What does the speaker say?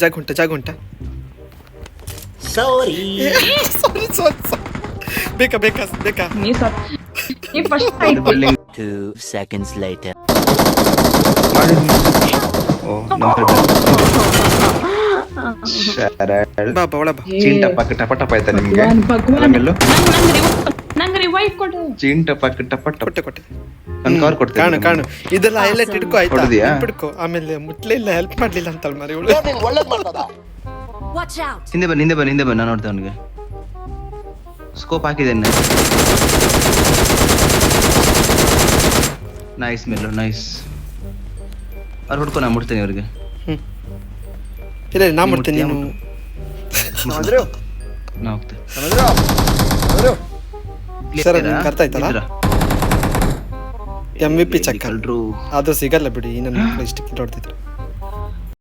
ಜಾಗ ಉಂಟಾ ಸಾರಿ ಬೇಕಾ ನೀ ಫಸ್ಟ್ ಆಯ್ತು 2 seconds later ಬಾ ಒಳ ಬಾ ಚೀಂಟ ಪಕ್ಕ ಟಪ ಟಪ ಆಯ್ತಾ ನಿಮ್ಗೆ ಆಮೇಲೆ ನಂಗೆ ರಿವೈವ್ ಕೊಡು ಚೀಂಟ ಪಕ್ಕ ಟಪ ಟಪ ಕೊಟ್ಟೆ ನಾನು ಕವರ್ ಕೊಡ್ತೇನೆ ಕಾಣು ಇದೆಲ್ಲ ಹೈಲೈಟ್ ಇಟ್ಕೋ ಆಯ್ತಾ ಹೊಡೆದಿಯಾ? ಹಿಡ್ಕೊ ಆಮೇಲೆ ಮುಟ್ಲೇ ಇಲ್ಲ ಹೆಲ್ಪ್ ಮಾಡ್ಲಿಲ್ಲ ಅಂತಲ್ ಮರಿ ಇವಳು Watch out! ಹಿಂದೆ ಬನ್ನಿ ನಾನು ನೋಡ್ದೆ ಅವನಿಗೆ ಸ್ಕೋಪ್ ಹಾಕಿದ್ದೇನೆ ನೈಸ್ ಮೆಲ್ಲು ನೈಸ್ ಅವ್ರು ಹುಡ್ಕೊ ನಾ ಮುಡ್ತೇನೆ ಅವ್ರಿಗೆ ಇಲ್ಲ ನಾ ಮಾಡ್ತೇನೆ ನೀನು ನಾ ಹೋಗ್ತೆ ಸರ್ ನಿಮ್ಗೆ ಅರ್ಥ ಆಯ್ತಲ್ಲ MVP ಚಕ್ಕ ಕಲ್ರು ಅದು ಸಿಗಲ್ಲ ಬಿಡಿ ನನ್ನ ಇಷ್ಟಕ್ಕೆ ಹೊಡ್ತಿದ್ರು